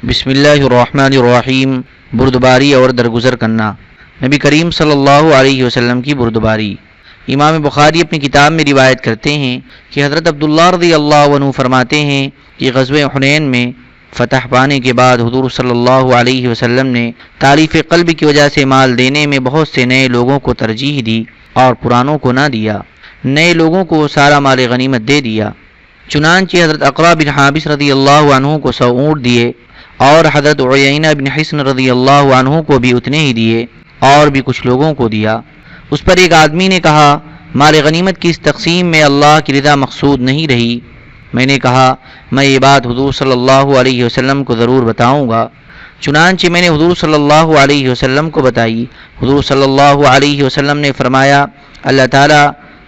بسم اللہ الرحمن الرحیم۔ بردباری اور درگزر کرنا۔ نبی کریم صلی اللہ علیہ وسلم کی بردباری۔ امام بخاری اپنی کتاب میں روایت کرتے ہیں کہ حضرت عبداللہ رضی اللہ عنہ فرماتے ہیں کہ غزوہ حنین میں فتح پانے کے بعد حضور صلی اللہ علیہ وسلم نے تعریف قلب کی وجہ سے مال دینے میں بہت سے نئے لوگوں کو ترجیح دی اور پرانوں کو نہ دیا۔ نئے لوگوں کو سارا مال غنیمت دے دیا۔ چنانچہ حضرت اقرا بن حابس رضی اللہ عنہ کو 100 اونٹ دیے اور حضرت عیینہ بن حصن رضی اللہ عنہ کو بھی اتنے ہی دیے اور بھی کچھ لوگوں کو دیا۔ اس پر ایک آدمی نے کہا، مال غنیمت کی اس تقسیم میں اللہ کی رضا مقصود نہیں رہی۔ میں نے کہا، میں یہ بات حضور صلی اللہ علیہ وسلم کو ضرور بتاؤں گا۔ چنانچہ میں نے حضور صلی اللہ علیہ وسلم کو بتائی۔ حضور صلی اللہ علیہ وسلم نے فرمایا، اللہ تعالی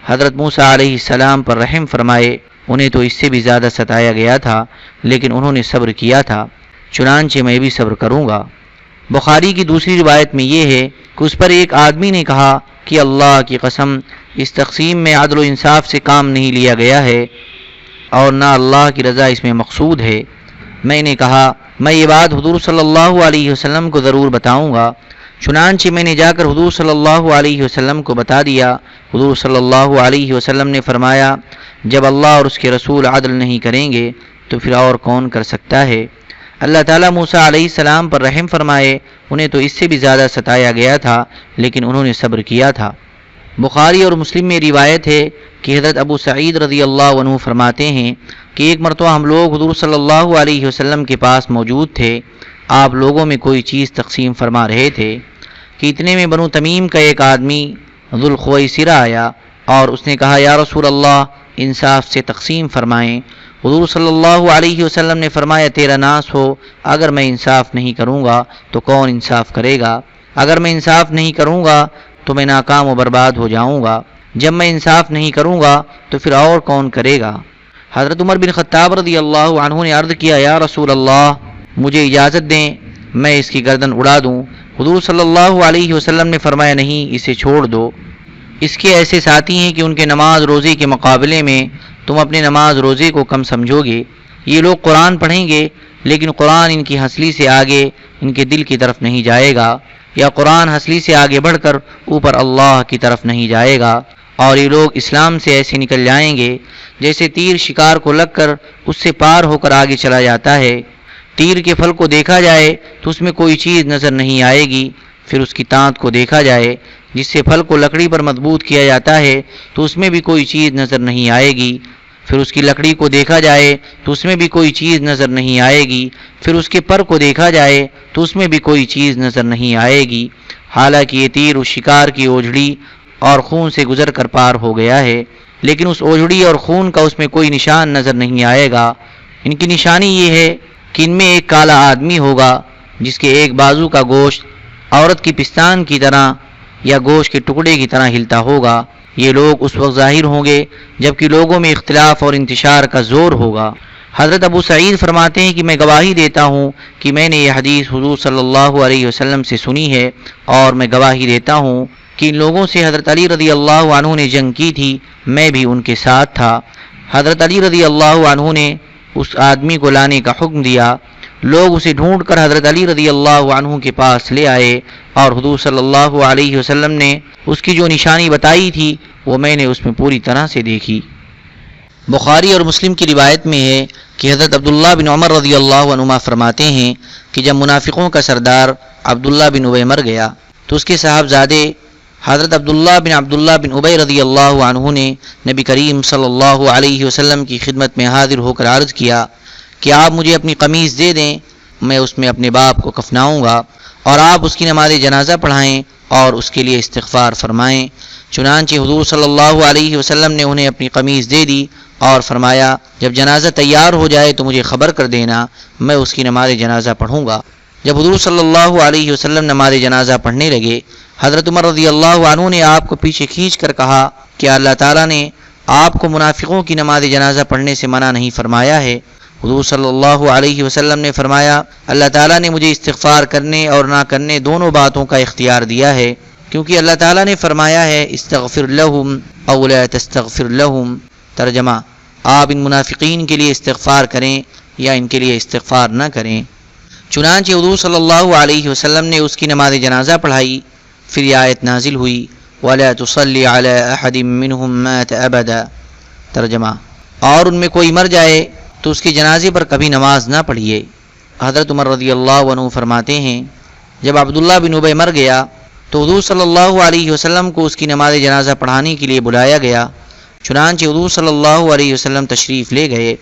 حضرت موسیٰ علیہ السلام پر رحم فرمائے، انہیں تو اس سے بھی زیادہ ستایا گیا تھا لیکن انہوں نے صبر کیا تھا، چنانچہ میں بھی صبر کروں گا۔ بخاری کی دوسری روایت میں یہ ہے کہ اس پر ایک آدمی نے کہا کہ اللہ کی قسم، اس تقسیم میں عدل و انصاف سے کام نہیں لیا گیا ہے اور نہ اللہ کی رضا اس میں مقصود ہے۔ میں نے کہا، میں یہ بات حضور صلی اللہ علیہ وسلم کو ضرور بتاؤں گا۔ چنانچہ میں نے جا کر حضور صلی اللہ علیہ وسلم کو بتا دیا۔ حضور صلی اللہ علیہ وسلم نے فرمایا، جب اللہ اور اس کے رسول عدل نہیں کریں گے تو پھر اور کون کر سکتا ہے؟ اللہ تعالیٰ موسیٰ علیہ السلام پر رحم فرمائے، انہیں تو اس سے بھی زیادہ ستایا گیا تھا لیکن انہوں نے صبر کیا تھا۔ بخاری اور مسلم میں روایت ہے کہ حضرت ابو سعید رضی اللہ عنہ فرماتے ہیں کہ ایک مرتبہ ہم لوگ حضور صلی اللہ علیہ وسلم کے پاس موجود تھے۔ آپ لوگوں میں کوئی چیز تقسیم فرما رہے تھے کہ اتنے میں بنو تمیم کا ایک آدمی ذو الخویسرہ آیا اور اس نے کہا، یا رسول اللہ، انصاف سے تقسیم فرمائیں۔ حضور صلی اللہ علیہ وسلم نے فرمایا، تیرا ناس ہو، اگر میں انصاف نہیں کروں گا تو کون انصاف کرے گا؟ اگر میں انصاف نہیں کروں گا تو میں ناکام و برباد ہو جاؤں گا، جب میں انصاف نہیں کروں گا تو پھر اور کون کرے گا؟ حضرت عمر بن خطاب رضی اللہ عنہ نے عرض کیا، یا رسول اللہ، مجھے اجازت دیں میں اس کی گردن اڑا دوں۔ حضور صلی اللہ علیہ وسلم نے فرمایا، نہیں، اسے چھوڑ دو۔ اس کے ایسے ساتھی ہیں کہ ان کے نماز روزے کے مقابلے میں تم اپنے نماز روزے کو کم سمجھو گے۔ یہ لوگ قرآن پڑھیں گے لیکن قرآن ان کی ہنسلی سے آگے ان کے دل کی طرف نہیں جائے گا، یا قرآن ہنسلی سے آگے بڑھ کر اوپر اللہ کی طرف نہیں جائے گا، اور یہ لوگ اسلام سے ایسے نکل جائیں گے جیسے تیر شکار کو لگ کر اس سے پار ہو کر آگے چلا جاتا ہے۔ تیر کے پھل کو دیکھا جائے تو اس میں کوئی چیز نظر نہیں آئے گی، پھر اس کی تانت کو دیکھا جائے جس سے پھل کو لکڑی پر مضبوط کیا جاتا ہے تو اس میں بھی کوئی چیز نظر نہیں آئے گی، پھر اس کی لکڑی کو دیکھا جائے تو اس میں بھی کوئی چیز نظر نہیں آئے گی، پھر اس کے پر کو دیکھا جائے تو اس میں بھی کوئی چیز نظر نہیں آئے گی، حالانکہ یہ تیر اس شکار کی اوجھڑی اور خون سے گزر کر پار ہو گیا ہے، لیکن اس اوجھڑی اور خون کا اس میں کوئی نشان نظر نہیں آئے گا۔ ان کی نشانی یہ ہے کہ ان میں ایک کالا آدمی ہوگا جس کے ایک بازو کا گوشت عورت کی پستان کی طرح یا گوشت کے ٹکڑے کی طرح ہلتا ہوگا۔ یہ لوگ اس وقت ظاہر ہوں گے جبکہ لوگوں میں اختلاف اور انتشار کا زور ہوگا۔ حضرت ابو سعید فرماتے ہیں کہ میں گواہی دیتا ہوں کہ میں نے یہ حدیث حضور صلی اللہ علیہ وسلم سے سنی ہے، اور میں گواہی دیتا ہوں کہ ان لوگوں سے حضرت علی رضی اللہ عنہ نے جنگ کی تھی، میں بھی ان کے ساتھ تھا۔ حضرت علی رضی اللہ عنہ نے اس آدمی کو لانے کا حکم دیا۔ لوگ اسے ڈھونڈ کر حضرت علی رضی اللہ عنہ کے پاس لے آئے اور حضور صلی اللہ علیہ وسلم نے اس کی جو نشانی بتائی تھی وہ میں نے اس میں پوری طرح سے دیکھی۔ بخاری اور مسلم کی روایت میں ہے کہ حضرت عبداللہ بن عمر رضی اللہ عنہما فرماتے ہیں کہ جب منافقوں کا سردار عبداللہ بن ابی مر گیا تو اس کے صاحبزادے حضرت عبداللہ بن ابی رضی اللہ عنہ نے نبی کریم صلی اللہ علیہ وسلم کی خدمت میں حاضر ہو کر عرض کیا کہ آپ مجھے اپنی قمیض دے دیں، میں اس میں اپنے باپ کو کفناؤں گا، اور آپ اس کی نماز جنازہ پڑھائیں اور اس کے لیے استغفار فرمائیں۔ چنانچہ حضور صلی اللہ علیہ وسلم نے انہیں اپنی قمیض دے دی اور فرمایا، جب جنازہ تیار ہو جائے تو مجھے خبر کر دینا، میں اس کی نماز جنازہ پڑھوں گا۔ جب حضور صلی اللہ علیہ وسلم نماز جنازہ پڑھنے لگے، حضرت عمر رضی اللہ عنہ نے آپ کو پیچھے کھینچ کر کہا کہ اللہ تعالیٰ نے آپ کو منافقوں کی نماز جنازہ پڑھنے سے منع نہیں فرمایا ہے۔ حضور صلی اللہ علیہ وسلم نے فرمایا، اللہ تعالیٰ نے مجھے استغفار کرنے اور نہ کرنے دونوں باتوں کا اختیار دیا ہے، کیونکہ اللہ تعالیٰ نے فرمایا ہے، استغفر لہم او لا تستغفر لہم۔ ترجمہ، آپ ان منافقین کے لیے استغفار کریں یا ان کے لیے استغفار نہ کریں۔ چنانچہ حضور صلی اللہ علیہ وسلم نے اس کی نماز جنازہ پڑھائی، پھر یہ آیت نازل ہوئی وَلَا تُصَلِّ عَلَىٰ أَحَدٍ مِّنْهُمْ مَاتَ أَبَدًا۔ ترجمہ، اور ان میں کوئی مر جائے تو اس کے جنازے پر کبھی نماز نہ پڑھیے۔ حضرت عمر رضی اللہ عنہ فرماتے ہیں جب عبداللہ بن ابی مر گیا تو حضور صلی اللہ علیہ وسلم کو اس کی نماز جنازہ پڑھانے کے لیے بلایا گیا، چنانچہ حضور صلی اللہ علیہ وسلم تشریف لے گئے۔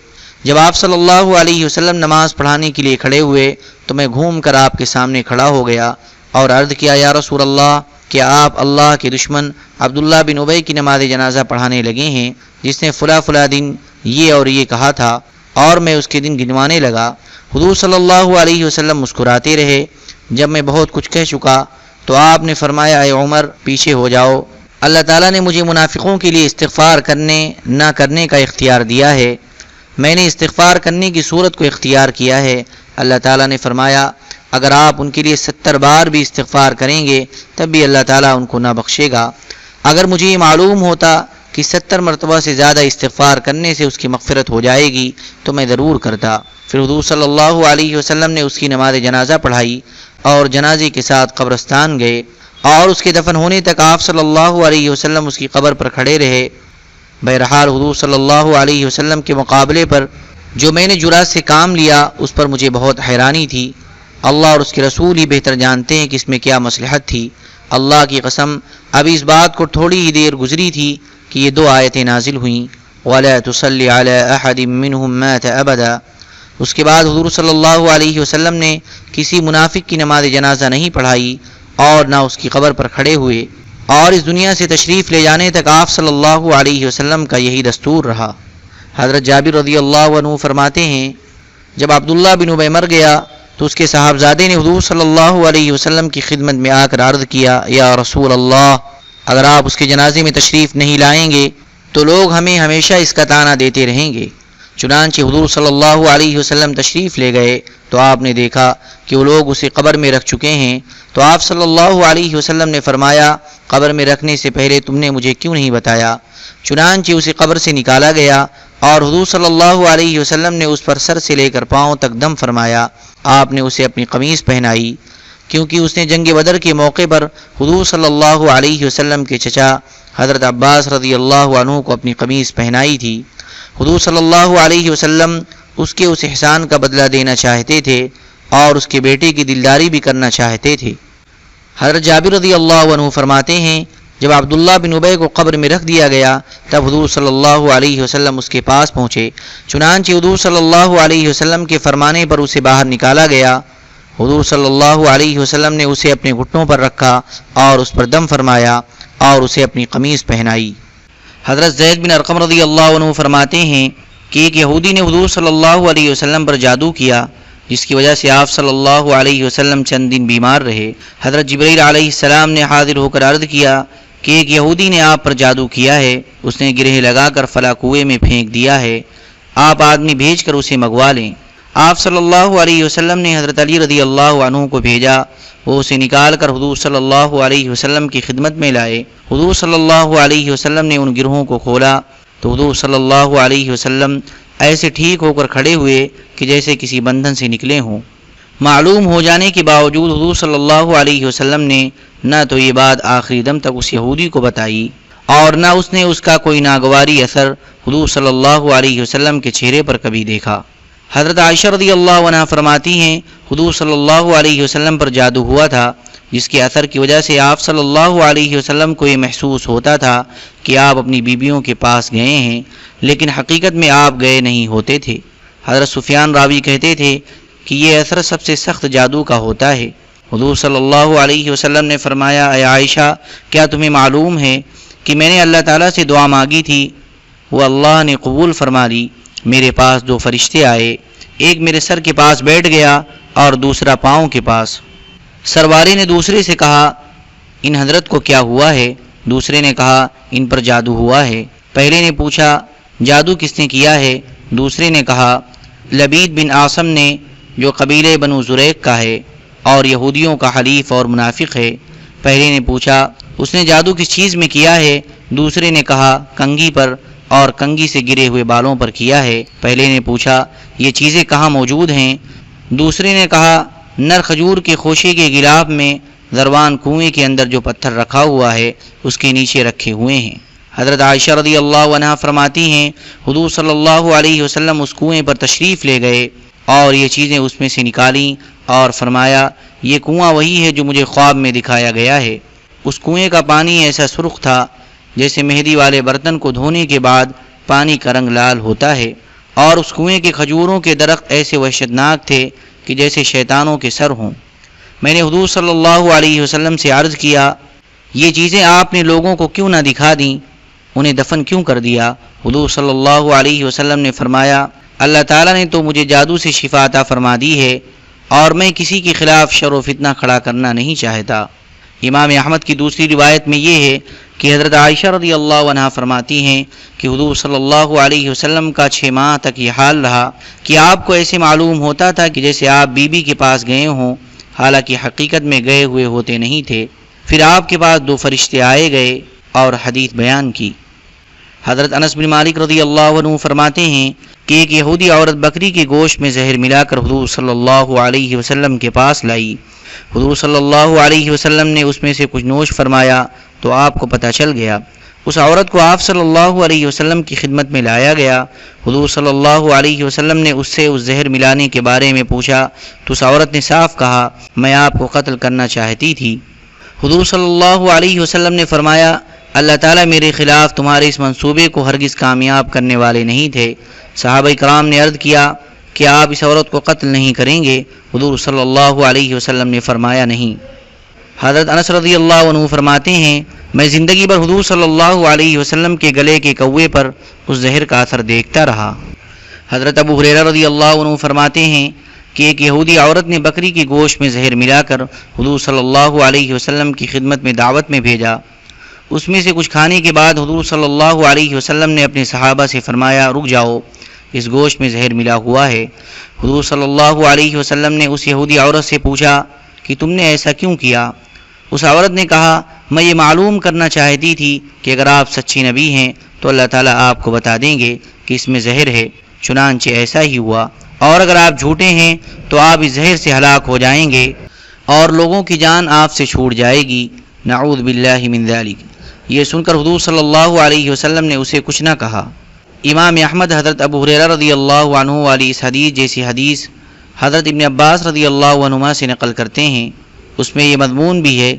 جب آپ صلی اللہ علیہ وسلم نماز پڑھانے کے لیے کھڑے ہوئے تو میں گھوم کر آپ کے سامنے کھڑا ہو گیا اور عرض کیا یا رسول اللہ، کیا آپ اللہ کے دشمن عبداللہ بن ابی کی نماز جنازہ پڑھانے لگے ہیں جس نے فلاں فلاں دن یہ اور یہ کہا تھا؟ اور میں اس کے دن گنوانے لگا۔ حضور صلی اللہ علیہ وسلم مسکراتے رہے۔ جب میں بہت کچھ کہہ چکا تو آپ نے فرمایا اے عمر پیچھے ہو جاؤ، اللہ تعالیٰ نے مجھے منافقوں کے لیے استغفار کرنے نہ کرنے کا اختیار دیا ہے، میں نے استغفار کرنے کی صورت کو اختیار کیا ہے۔ اللہ تعالیٰ نے فرمایا اگر آپ ان کے لیے 70 بار بھی استغفار کریں گے تب بھی اللہ تعالیٰ ان کو نہ بخشے گا۔ اگر مجھے یہ معلوم ہوتا کہ 70 مرتبہ سے زیادہ استغفار کرنے سے اس کی مغفرت ہو جائے گی تو میں ضرور کرتا۔ پھر حضور صلی اللہ علیہ وسلم نے اس کی نماز جنازہ پڑھائی اور جنازے کے ساتھ قبرستان گئے اور اس کے دفن ہونے تک آپ صلی اللہ علیہ وسلم اس کی قبر پر کھڑے رہے۔ بہرحال حضور صلی اللہ علیہ وسلم کے مقابلے پر جو میں نے جرات سے کام لیا اس پر مجھے بہت حیرانی تھی۔ اللہ اور اس کے رسول ہی بہتر جانتے ہیں کہ اس میں کیا مصلحت تھی۔ اللہ کی قسم ابھی اس بات کو تھوڑی ہی دیر گزری تھی کہ یہ 2 آیتیں نازل ہوئیں وَلَا تُصَلِّ عَلَىٰ أَحَدٍ مِّنْهُمْ مَاتَ أَبَدًا۔ اس کے بعد حضور صلی اللہ علیہ وسلم نے کسی منافق کی نماز جنازہ نہیں پڑھائی اور نہ اس کی قبر پر کھڑے ہوئے، اور اس دنیا سے تشریف لے جانے تک آپ صلی اللہ علیہ وسلم کا یہی دستور رہا۔ حضرت جابر رضی اللہ عنہ فرماتے ہیں جب عبداللہ بن ابی مر گیا تو اس کے صاحبزادے نے حضور صلی اللہ علیہ وسلم کی خدمت میں آ کر عرض کیا یا رسول اللہ، اگر آپ اس کے جنازے میں تشریف نہیں لائیں گے تو لوگ ہمیں ہمیشہ اس کا طعنہ دیتے رہیں گے۔ چنانچہ حضور صلی اللہ علیہ وسلم تشریف لے گئے تو آپ نے دیکھا کہ وہ لوگ اسے قبر میں رکھ چکے ہیں، تو آپ صلی اللہ علیہ وسلم نے فرمایا قبر میں رکھنے سے پہلے تم نے مجھے کیوں نہیں بتایا؟ چنانچہ اسے قبر سے نکالا گیا اور حضور صلی اللہ علیہ وسلم نے اس پر سر سے لے کر پاؤں تک دم فرمایا۔ آپ نے اسے اپنی قمیص پہنائی کیونکہ اس نے جنگ بدر کے موقع پر حضور صلی اللہ علیہ وسلم کے چچا حضرت عباس رضی اللہ عنہ کو اپنی قمیص پہنائی تھی۔ حضور صلی اللہ علیہ وسلم اس کے اس احسان کا بدلہ دینا چاہتے تھے اور اس کے بیٹے کی دلداری بھی کرنا چاہتے تھے۔ حضرت جابر رضی اللہ عنہ فرماتے ہیں جب عبداللہ بن ابی کو قبر میں رکھ دیا گیا تب حضور صلی اللہ علیہ وسلم اس کے پاس پہنچے، چنانچہ حضور صلی اللہ علیہ وسلم کے فرمانے پر اسے باہر نکالا گیا۔ حضور صلی اللہ علیہ وسلم نے اسے اپنے گھٹنوں پر رکھا اور اس پر دم فرمایا اور اسے اپنی قمیص پہنائی۔ حضرت زید بن ارقم رضی اللہ عنہ فرماتے ہیں کہ ایک یہودی نے حضور صلی اللہ علیہ وسلم پر جادو کیا جس کی وجہ سے آپ صلی اللہ علیہ وسلم چند دن بیمار رہے۔ حضرت جبرائیل علیہ السلام نے حاضر ہو کر عرض کیا کہ ایک یہودی نے آپ پر جادو کیا ہے، اس نے گرہ لگا کر فلاں کنویں میں پھینک دیا ہے، آپ آدمی بھیج کر اسے منگوا لیں۔ آپ صلی اللہ علیہ وسلم نے حضرت علی رضی اللہ عنہ کو بھیجا، وہ اسے نکال کر حضور صلی اللہ علیہ وسلم کی خدمت میں لائے۔ حضور صلی اللہ علیہ وسلم نے ان گروہوں کو کھولا تو حضور صلی اللہ علیہ وسلم ایسے ٹھیک ہو کر کھڑے ہوئے کہ جیسے کسی بندھن سے نکلے ہوں۔ معلوم ہو جانے کے باوجود حضور صلی اللہ علیہ وسلم نے نہ تو یہ بات آخری دم تک اس یہودی کو بتائی اور نہ اس نے اس کا کوئی ناگواری اثر حضور صلی اللہ علیہ وسلم کے چہرے پر کبھی دیکھا۔ حضرت عائشہ رضی اللہ عنہ فرماتی ہیں حضور صلی اللہ علیہ وسلم پر جادو ہوا تھا جس کے اثر کی وجہ سے آپ صلی اللہ علیہ وسلم کو یہ محسوس ہوتا تھا کہ آپ اپنی بیویوں کے پاس گئے ہیں، لیکن حقیقت میں آپ گئے نہیں ہوتے تھے۔ حضرت سفیان راوی کہتے تھے کہ یہ اثر سب سے سخت جادو کا ہوتا ہے۔ حضور صلی اللہ علیہ وسلم نے فرمایا اے عائشہ، کیا تمہیں معلوم ہے کہ میں نے اللہ تعالیٰ سے دعا مانگی تھی، وہ اللہ نے قبول فرما لی۔ میرے پاس 2 فرشتے آئے، ایک میرے سر کے پاس بیٹھ گیا اور دوسرا پاؤں کے پاس۔ سرواری نے دوسرے سے کہا ان حضرت کو کیا ہوا ہے؟ دوسرے نے کہا ان پر جادو ہوا ہے۔ پہلے نے پوچھا جادو کس نے کیا ہے؟ دوسرے نے کہا لبید بن عاصم نے، جو قبیلے بنو زریق کا ہے اور یہودیوں کا حلیف اور منافق ہے۔ پہلے نے پوچھا اس نے جادو کس چیز میں کیا ہے؟ دوسرے نے کہا کنگھی پر اور کنگھی سے گرے ہوئے بالوں پر کیا ہے۔ پہلے نے پوچھا یہ چیزیں کہاں موجود ہیں؟ دوسرے نے کہا نر کھجور کے خوشے کے گلاب میں ذروان کنویں کے اندر جو پتھر رکھا ہوا ہے اس کے نیچے رکھے ہوئے ہیں۔ حضرت عائشہ رضی اللہ عنہا فرماتی ہیں حضور صلی اللہ علیہ وسلم اس کنویں پر تشریف لے گئے اور یہ چیزیں اس میں سے نکالیں اور فرمایا یہ کنواں وہی ہے جو مجھے خواب میں دکھایا گیا ہے۔ اس کنویں کا پانی ایسا سرخ تھا جیسے مہندی والے برتن کو دھونے کے بعد پانی کا رنگ لال ہوتا ہے، اور اس کنویں کے کھجوروں کے درخت ایسے وحشتناک تھے کہ جیسے شیطانوں کے سر ہوں۔ میں نے حضور صلی اللہ علیہ وسلم سے عرض کیا یہ چیزیں آپ نے لوگوں کو کیوں نہ دکھا دیں، انہیں دفن کیوں کر دیا؟ حضور صلی اللہ علیہ وسلم نے فرمایا اللہ تعالیٰ نے تو مجھے جادو سے شفا عطا فرما دی ہے اور میں کسی کے خلاف شر و فتنہ کھڑا کرنا نہیں چاہتا۔ امام احمد کی دوسری روایت میں یہ ہے کہ حضرت عائشہ رضی اللہ عنہا فرماتی ہیں کہ حضور صلی اللہ علیہ وسلم کا 6 ماہ تک یہ حال رہا کہ آپ کو ایسے معلوم ہوتا تھا کہ جیسے آپ بی بی کے پاس گئے ہوں، حالانکہ حقیقت میں گئے ہوئے ہوتے نہیں تھے۔ پھر آپ کے پاس 2 فرشتے آئے گئے اور حدیث بیان کی۔ حضرت انس بن مالک رضی اللہ عنہ فرماتے ہیں کہ ایک یہودی عورت بکری کے گوشت میں زہر ملا کر حضور صلی اللہ علیہ وسلم کے پاس لائی۔ حضور صلی اللہ علیہ وسلم نے اس میں سے کچھ نوش فرمایا تو آپ کو پتہ چل گیا۔ اس عورت کو آپ صلی اللہ علیہ وسلم کی خدمت میں لایا گیا۔ حضور صلی اللہ علیہ وسلم نے اس سے اس زہر ملانے کے بارے میں پوچھا تو اس عورت نے صاف کہا میں آپ کو قتل کرنا چاہتی تھی۔ حضور صلی اللہ علیہ وسلم نے فرمایا اللہ تعالیٰ میرے خلاف تمہارے اس منصوبے کو ہرگز کامیاب کرنے والے نہیں تھے۔ صحابہ کرام نے عرض کیا کہ آپ اس عورت کو قتل نہیں کریں گے؟ حضور صلی اللہ علیہ وسلم نے فرمایا نہیں۔ حضرت انس رضی اللہ عنہ فرماتے ہیں میں زندگی بھر حضور صلی اللہ علیہ وسلم کے گلے کے کوے پر اس زہر کا اثر دیکھتا رہا۔ حضرت ابو ہریرہ رضی اللہ عنہ فرماتے ہیں کہ ایک یہودی عورت نے بکری کے گوشت میں زہر ملا کر حضور صلی اللہ علیہ وسلم کی خدمت میں دعوت میں بھیجا۔ اس میں سے کچھ کھانے کے بعد حضور صلی اللہ علیہ وسلم نے اپنے صحابہ سے فرمایا رک جاؤ، اس گوشت میں زہر ملا ہوا ہے۔ حضور صلی اللہ علیہ وسلم نے اس یہودی عورت سے پوچھا کہ تم نے ایسا کیوں کیا؟ اس عورت نے کہا میں یہ معلوم کرنا چاہتی تھی کہ اگر آپ سچے نبی ہیں تو اللہ تعالیٰ آپ کو بتا دیں گے کہ اس میں زہر ہے، چنانچہ ایسا ہی ہوا، اور اگر آپ جھوٹے ہیں تو آپ اس زہر سے ہلاک ہو جائیں گے اور لوگوں کی جان آپ سے چھوٹ جائے گی، نعوذ باللہ من ذالک۔ یہ سن کر حضور صلی اللہ علیہ وسلم نے اسے کچھ نہ کہا۔ امام احمد حضرت ابو ہریرہ رضی اللہ عنہ والی اس حدیث جیسی حدیث حضرت ابن عباس رضی اللہ عنہما سے نقل کرتے ہیں۔ اس میں یہ مضمون بھی ہے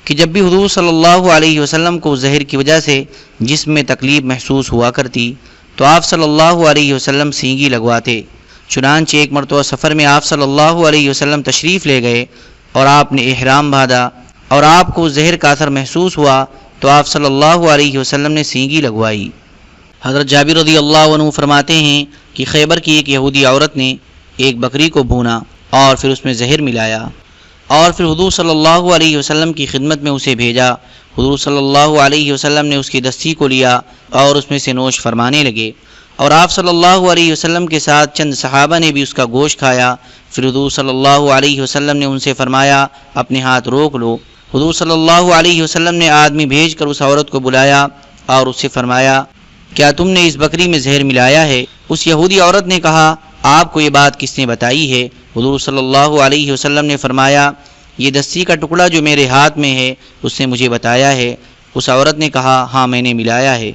کہ جب بھی حضور صلی اللہ علیہ وسلم کو زہر کی وجہ سے جسم میں تکلیف محسوس ہوا کرتی تو آپ صلی اللہ علیہ وسلم سینگی لگواتے۔ چنانچہ ایک مرتبہ سفر میں آپ صلی اللہ علیہ وسلم تشریف لے گئے اور آپ نے احرام باندھا اور آپ کو زہر کا اثر محسوس ہوا تو آپ صلی اللہ علیہ وسلم نے سینگی لگوائی۔ حضرت جابر رضی اللہ عنہ فرماتے ہیں کہ خیبر کی ایک یہودی عورت نے ایک بکری کو بھونا اور پھر اس میں زہر ملایا اور پھر حضور صلی اللہ علیہ وسلم کی خدمت میں اسے بھیجا۔ حضور صلی اللہ علیہ وسلم نے اس کی دستی کو لیا اور اس میں سے نوش فرمانے لگے، اور آپ صلی اللہ علیہ وسلم کے ساتھ چند صحابہ نے بھی اس کا گوشت کھایا۔ پھر حضور صلی اللہ علیہ وسلم نے ان سے فرمایا اپنے ہاتھ روک لو۔ حضور صلی اللہ علیہ وسلم نے آدمی بھیج کر اس عورت کو بلایا اور اس سے فرمایا کیا تم نے اس بکری میں زہر ملایا ہے؟ اس یہودی عورت نے کہا آپ کو یہ بات کس نے بتائی ہے؟ حضور صلی اللہ علیہ وسلم نے فرمایا یہ دستی کا ٹکڑا جو میرے ہاتھ میں ہے اس نے مجھے بتایا ہے۔ اس عورت نے کہا ہاں میں نے ملایا ہے۔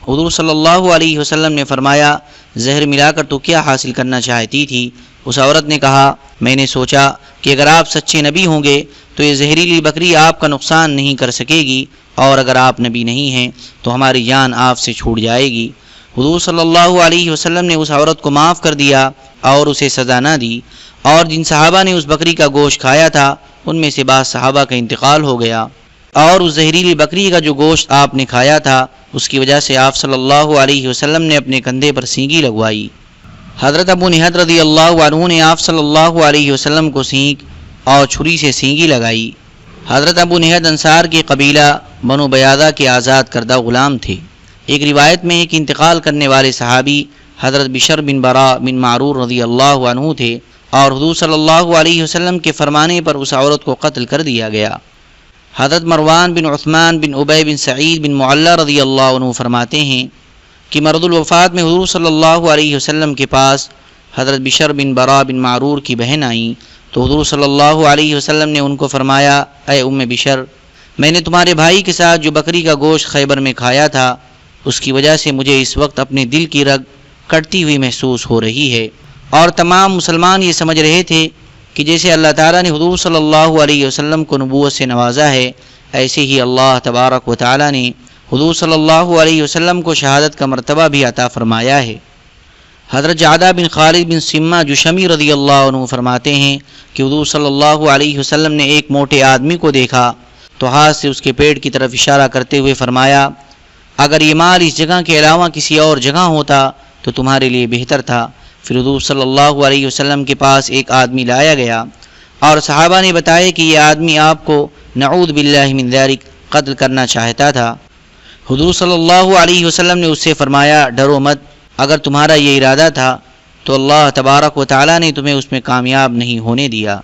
حضور صلی اللہ علیہ وسلم نے فرمایا زہر ملا کر تو کیا حاصل کرنا چاہتی تھی؟ اس عورت نے کہا میں نے سوچا کہ اگر آپ سچے نبی ہوں گے تو یہ زہریلی بکری آپ کا نقصان نہیں کر سکے گی، اور اگر آپ نبی نہیں ہیں تو ہماری جان آپ سے چھوٹ جائے گی۔ حضور صلی اللہ علیہ وسلم نے اس عورت کو معاف کر دیا اور اسے سزا نہ دی، اور جن صحابہ نے اس بکری کا گوشت کھایا تھا ان میں سے بعض صحابہ کا انتقال ہو گیا، اور اس زہریلی بکری کا جو گوشت آپ نے کھایا تھا اس کی وجہ سے آپ صلی اللہ علیہ وسلم نے اپنے کندھے پر سینگی لگوائی۔ حضرت ابو نہد رضی اللہ عنہ نے آپ صلی اللہ علیہ وسلم کو سینگ اور چھری سے سینگی لگائی۔ حضرت ابو نہد انصار کے قبیلہ بنو بیاضہ کے آزاد کردہ غلام تھے۔ ایک روایت میں ایک انتقال کرنے والے صحابی حضرت بشر بن برا بن معرور رضی اللہ عنہ تھے، اور حضور صلی اللہ علیہ وسلم کے فرمانے پر اس عورت کو قتل کر دیا گیا۔ حضرت مروان بن عثمان بن ابی بن سعید بن معلّہ رضی اللہ عنہ فرماتے ہیں کہ مرض الوفات میں حضور صلی اللہ علیہ وسلم کے پاس حضرت بشر بن برا بن معرور کی بہن آئیں تو حضور صلی اللہ علیہ وسلم نے ان کو فرمایا اے ام بشر، میں نے تمہارے بھائی کے ساتھ جو بکری کا گوشت خیبر میں کھایا تھا اس کی وجہ سے مجھے اس وقت اپنے دل کی رگ کٹتی ہوئی محسوس ہو رہی ہے۔ اور تمام مسلمان یہ سمجھ رہے تھے کہ جیسے اللہ تعالیٰ نے حضور صلی اللہ علیہ وسلم کو نبوت سے نوازا ہے، ایسے ہی اللہ تبارک و تعالیٰ نے حضور صلی اللہ علیہ وسلم کو شہادت کا مرتبہ بھی عطا فرمایا ہے۔ حضرت جعدہ بن خالد بن سمہ جشمی رضی اللہ عنہ فرماتے ہیں کہ حضور صلی اللہ علیہ وسلم نے ایک موٹے آدمی کو دیکھا تو ہاتھ سے اس کے پیٹ کی طرف اشارہ کرتے ہوئے فرمایا، اگر یہ مال اس جگہ کے علاوہ کسی اور جگہ ہوتا تو تمہارے لیے بہتر تھا۔ پھر حضور صلی اللہ علیہ وسلم کے پاس ایک آدمی لایا گیا اور صحابہ نے بتایا کہ یہ آدمی آپ کو نعوذ باللہ من ذالک قتل کرنا چاہتا تھا۔ حضور صلی اللہ علیہ وسلم نے اس سے فرمایا، ڈرو مت، اگر تمہارا یہ ارادہ تھا تو اللہ تبارک و تعالیٰ نے تمہیں اس میں کامیاب نہیں ہونے دیا۔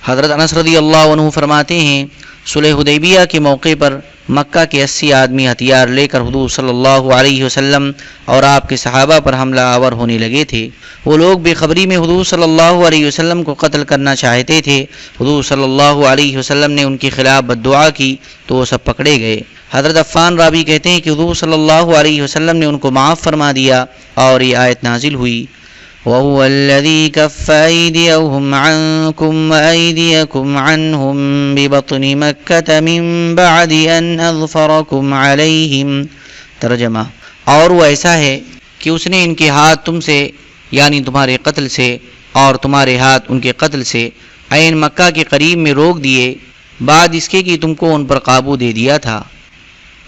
حضرت انس رضی اللہ عنہ فرماتے ہیں صلح حدیبیہ کے موقع پر مکہ کے 80 آدمی ہتھیار لے کر حضور صلی اللہ علیہ وسلم اور آپ کے صحابہ پر حملہ آور ہونے لگے تھے۔ وہ لوگ بے خبری میں حضور صلی اللہ علیہ وسلم کو قتل کرنا چاہتے تھے۔ حضور صلی اللہ علیہ وسلم نے ان کے خلاف بددعا کی تو وہ سب پکڑے گئے۔ حضرت عفان راوی کہتے ہیں کہ حضور صلی اللہ علیہ وسلم نے ان کو معاف فرما دیا اور یہ آیت نازل ہوئی، وَهُوَ الَّذِي كَفَّ أَيْدِيَهُمْ عَنْكُمْ وَأَيْدِيَكُمْ عَنْهُمْ بِبَطْنِ مَكَّةَ مِنْ بَعْدِ أَنْ أَظْفَرَكُمْ عَلَيْهِمْ۔ ترجمہ، اور وہ ایسا ہے کہ اس نے ان کے ہاتھ تم سے یعنی تمہارے قتل سے اور تمہارے ہاتھ ان کے قتل سے عین مکہ کے قریب میں روک دیے بعد اس کے کہ تم کو ان پر قابو دے دیا تھا۔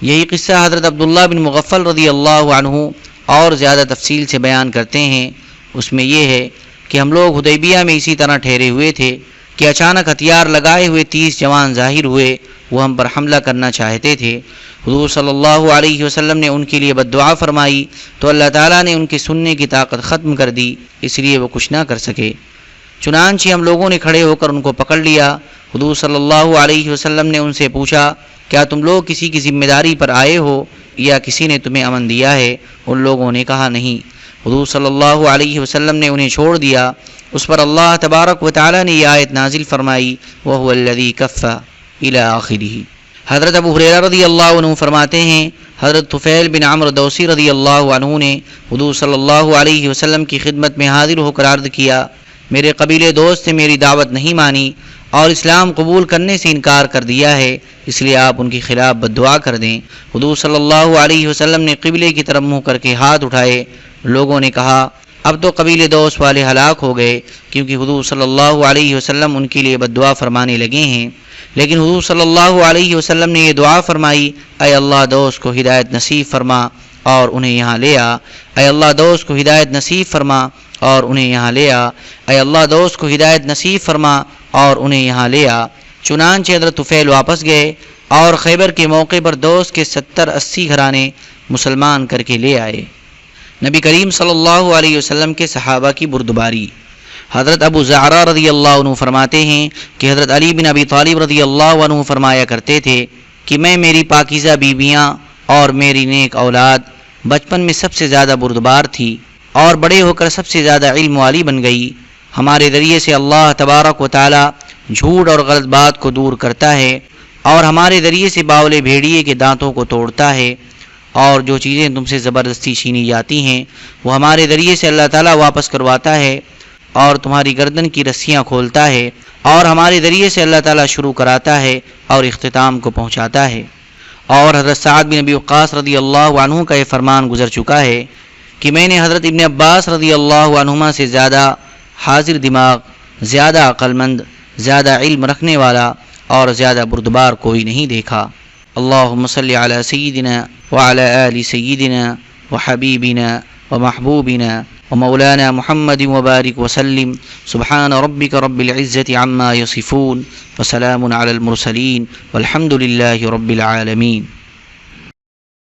یہی قصہ حضرت عبداللہ بن مغفل رضی اللہ عنہ اور زیادہ تفصیل سے بیان کرتے ہیں۔ اس میں یہ ہے کہ ہم لوگ حدیبیہ میں اسی طرح ٹھہرے ہوئے تھے کہ اچانک ہتھیار لگائے ہوئے 30 جوان ظاہر ہوئے، وہ ہم پر حملہ کرنا چاہتے تھے۔ حضور صلی اللہ علیہ وسلم نے ان کے لیے بددعا فرمائی تو اللہ تعالیٰ نے ان کے سننے کی طاقت ختم کر دی، اس لیے وہ کچھ نہ کر سکے۔ چنانچہ ہم لوگوں نے کھڑے ہو کر ان کو پکڑ لیا۔ حضور صلی اللہ علیہ وسلم نے ان سے پوچھا، کیا تم لوگ کسی کی ذمہ داری پر آئے ہو یا کسی نے تمہیں امن دیا ہے؟ ان لوگوں نے کہا نہیں۔ حضور صلی اللہ علیہ وسلم نے انہیں چھوڑ دیا۔ اس پر اللہ تبارک و تعالیٰ نے یہ آیت نازل فرمائی، وَهُوَ الَّذِي كَفَّ إِلَى آخِرِهِ۔ حضرت ابو ہریرہ رضی اللہ عنہ فرماتے ہیں حضرت طفیل بن عمرو دوسی رضی اللہ عنہ نے حضور صلی اللہ علیہ وسلم کی خدمت میں حاضر ہو کر عرض کیا، میرے قبیلے دوست نے میری دعوت نہیں مانی اور اسلام قبول کرنے سے انکار کر دیا ہے، اس لیے آپ ان کے خلاف بددعا کر دیں۔ حضور صلی اللہ علیہ وسلم نے قبلے کی طرف منہ کر کے ہاتھ اٹھائے۔ لوگوں نے کہا، اب تو قبیلے دوست والے ہلاک ہو گئے، کیونکہ حضور صلی اللہ علیہ وسلم ان کے لیے بددعا فرمانے لگے ہیں۔ لیکن حضور صلی اللہ علیہ وسلم نے یہ دعا فرمائی، اے اللہ دوست کو ہدایت نصیب فرما اور انہیں یہاں لے آ، اے اللہ دوست کو ہدایت نصیب فرما اور انہیں یہاں لے آ، اے اللہ دوست کو ہدایت نصیب فرما اور انہیں یہاں لے آ۔ چنانچہ حضرت طفیل واپس گئے اور خیبر کے موقع پر دوست کے 70-80 گھرانے مسلمان کر کے لے آئے۔ نبی کریم صلی اللہ علیہ وسلم کے صحابہ کی بردباری۔ حضرت ابو زعرہ رضی اللہ عنہ فرماتے ہیں کہ حضرت علی بن ابی طالب رضی اللہ عنہ فرمایا کرتے تھے کہ میں، میری پاکیزہ بیویاں اور میری نیک اولاد بچپن میں سب سے زیادہ بردبار تھی اور بڑے ہو کر سب سے زیادہ علم والی بن گئی۔ ہمارے ذریعے سے اللہ تبارک و تعالی جھوٹ اور غلط بات کو دور کرتا ہے اور ہمارے ذریعے سے باولے بھیڑیے کے دانتوں کو توڑتا ہے، اور جو چیزیں تم سے زبردستی چھینی جاتی ہیں وہ ہمارے ذریعے سے اللہ تعالیٰ واپس کرواتا ہے، اور تمہاری گردن کی رسیاں کھولتا ہے، اور ہمارے ذریعے سے اللہ تعالیٰ شروع کراتا ہے اور اختتام کو پہنچاتا ہے۔ اور حضرت سعد بن ابی وقاص رضی اللہ عنہ کا یہ فرمان گزر چکا ہے کہ میں نے حضرت ابن عباس رضی اللہ عنہما سے زیادہ حاضر دماغ، زیادہ عقل مند، زیادہ علم رکھنے والا اور زیادہ بردبار کوئی نہیں دیکھا۔ اللہم صلی علی سیدنا وعلی آل سیدنا وحبیبنا ومحبوبنا ومولانا محمد وبارک وسلم۔ سبحان ربک رب العزة عما یصفون وسلام علی المرسلین والحمد للہ رب العالمین۔